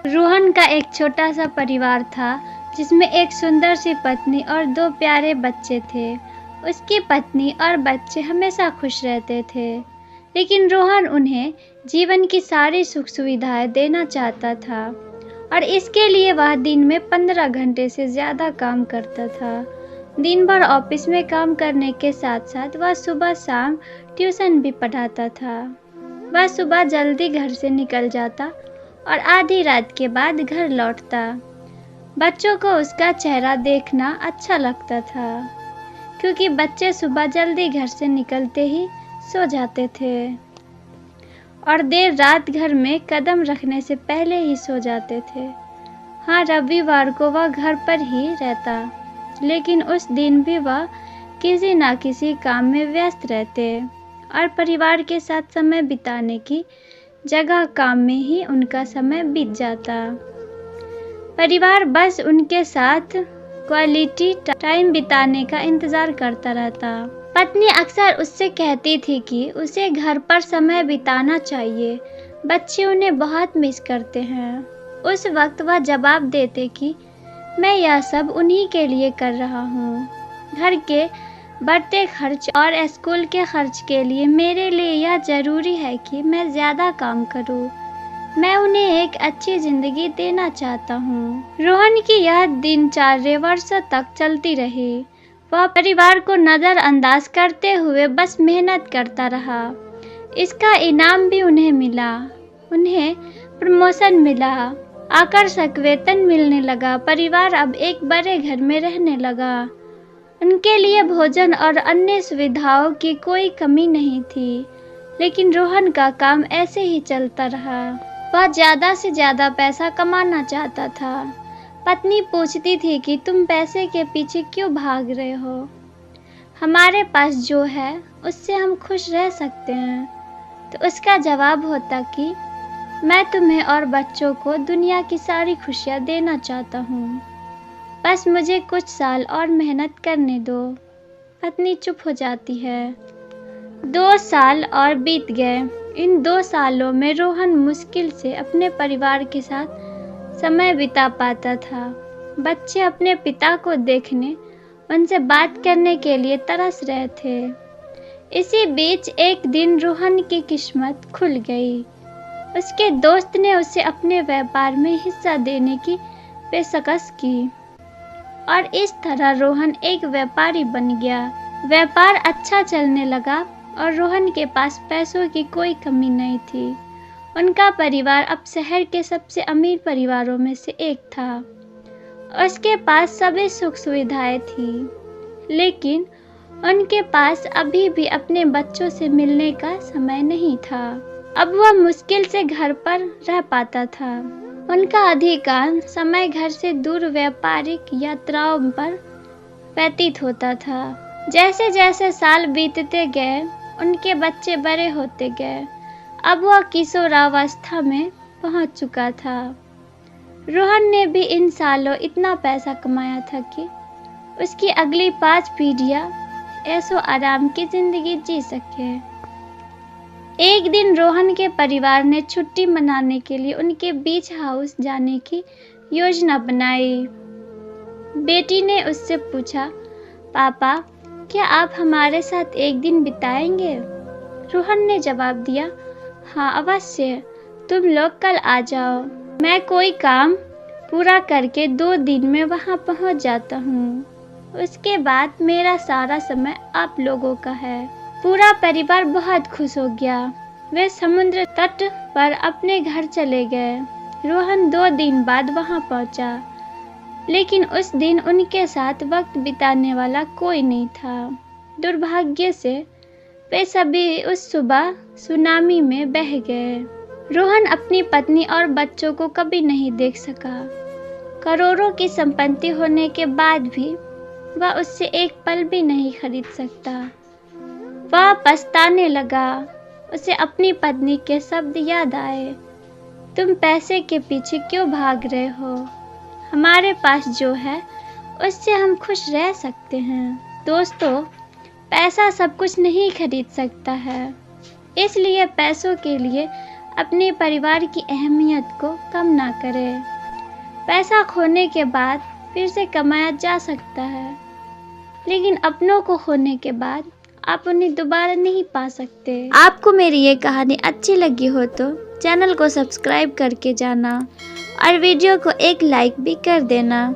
रोहन का एक छोटा सा परिवार था जिसमें एक सुंदर सी पत्नी और 2 प्यारे बच्चे थे। उसकी पत्नी और बच्चे हमेशा खुश रहते थे, लेकिन रोहन उन्हें जीवन की सारी सुख सुविधाएं देना चाहता था और इसके लिए वह दिन में 15 घंटे से ज़्यादा काम करता था। दिन भर ऑफिस में काम करने के साथ साथ वह सुबह शाम ट्यूशन भी पढ़ाता था। वह सुबह जल्दी घर से निकल जाता और आधी रात के बाद घर लौटता। बच्चों को उसका चेहरा देखना अच्छा लगता था, क्योंकि बच्चे सुबह जल्दी घर से निकलते ही सो जाते थे और देर रात घर में कदम रखने से पहले ही सो जाते थे। हाँ, रविवार को वह घर पर ही रहता, लेकिन उस दिन भी वह किसी न किसी काम में व्यस्त रहते और परिवार के साथ समय बिताने की जगह काम में ही उनका समय बीत जाता। परिवार बस उनके साथ क्वालिटी टाइम बिताने का इंतजार करता रहता। पत्नी अक्सर उससे कहती थी कि उसे घर पर समय बिताना चाहिए, बच्चे उन्हें बहुत मिस करते हैं। उस वक्त वह जवाब देते कि मैं यह सब उन्हीं के लिए कर रहा हूँ। घर के बढ़ते खर्च और स्कूल के खर्च के लिए मेरे लिए यह ज़रूरी है कि मैं ज़्यादा काम करूँ। मैं उन्हें एक अच्छी ज़िंदगी देना चाहता हूँ। रोहन की यह दिनचर्या वर्षों तक चलती रही। वह परिवार को नज़रअंदाज करते हुए बस मेहनत करता रहा। इसका इनाम भी उन्हें मिला। उन्हें प्रमोशन मिला, आकर्षक वेतन मिलने लगा। परिवार अब एक बड़े घर में रहने लगा। उनके लिए भोजन और अन्य सुविधाओं की कोई कमी नहीं थी, लेकिन रोहन का काम ऐसे ही चलता रहा। वह ज़्यादा से ज़्यादा पैसा कमाना चाहता था। पत्नी पूछती थी कि तुम पैसे के पीछे क्यों भाग रहे हो? हमारे पास जो है उससे हम खुश रह सकते हैं। तो उसका जवाब होता कि मैं तुम्हें और बच्चों को दुनिया की सारी खुशियाँ देना चाहता हूँ, बस मुझे कुछ साल और मेहनत करने दो। पत्नी चुप हो जाती है। 2 साल और बीत गए। इन 2 सालों में रोहन मुश्किल से अपने परिवार के साथ समय बिता पाता था। बच्चे अपने पिता को देखने, उनसे बात करने के लिए तरस रहे थे। इसी बीच एक दिन रोहन की किस्मत खुल गई। उसके दोस्त ने उसे अपने व्यापार में हिस्सा देने की पेशकश की और इस तरह रोहन एक व्यापारी बन गया। व्यापार अच्छा चलने लगा और रोहन के पास पैसों की कोई कमी नहीं थी। उनका परिवार अब शहर के सबसे अमीर परिवारों में से एक था। उसके पास सभी सुख सुविधाएं थी, लेकिन उनके पास अभी भी अपने बच्चों से मिलने का समय नहीं था। अब वह मुश्किल से घर पर रह पाता था। उनका अधिकांश समय घर से दूर व्यापारिक यात्राओं पर व्यतीत होता था। जैसे जैसे साल बीतते गए, उनके बच्चे बड़े होते गए। अब वह किशोरावस्था में पहुंच चुका था। रोहन ने भी इन सालों इतना पैसा कमाया था कि उसकी अगली 5 पीढ़ियां ऐशो आराम की जिंदगी जी सके। एक दिन रोहन के परिवार ने छुट्टी मनाने के लिए उनके बीच हाउस जाने की योजना बनाई। बेटी ने उससे पूछा, पापा, क्या आप हमारे साथ एक दिन बिताएंगे? रोहन ने जवाब दिया, हाँ अवश्य, तुम लोग कल आ जाओ। मैं कोई काम पूरा करके 2 दिन में वहाँ पहुँच जाता हूँ। उसके बाद मेरा सारा समय आप लोगों का है। पूरा परिवार बहुत खुश हो गया। वे समुद्र तट पर अपने घर चले गए। रोहन 2 दिन बाद वहां पहुंचा, लेकिन उस दिन उनके साथ वक्त बिताने वाला कोई नहीं था। दुर्भाग्य से वे सभी उस सुबह सुनामी में बह गए। रोहन अपनी पत्नी और बच्चों को कभी नहीं देख सका। करोड़ों की संपत्ति होने के बाद भी वह उससे एक पल भी नहीं खरीद सकता। वह पछताने लगा। उसे अपनी पत्नी के शब्द याद आए, तुम पैसे के पीछे क्यों भाग रहे हो? हमारे पास जो है उससे हम खुश रह सकते हैं। दोस्तों, पैसा सब कुछ नहीं खरीद सकता है, इसलिए पैसों के लिए अपने परिवार की अहमियत को कम ना करें। पैसा खोने के बाद फिर से कमाया जा सकता है, लेकिन अपनों को खोने के बाद आप उन्हें दोबारा नहीं पा सकते। आपको मेरी ये कहानी अच्छी लगी हो तो चैनल को सब्सक्राइब करके जाना और वीडियो को एक लाइक भी कर देना।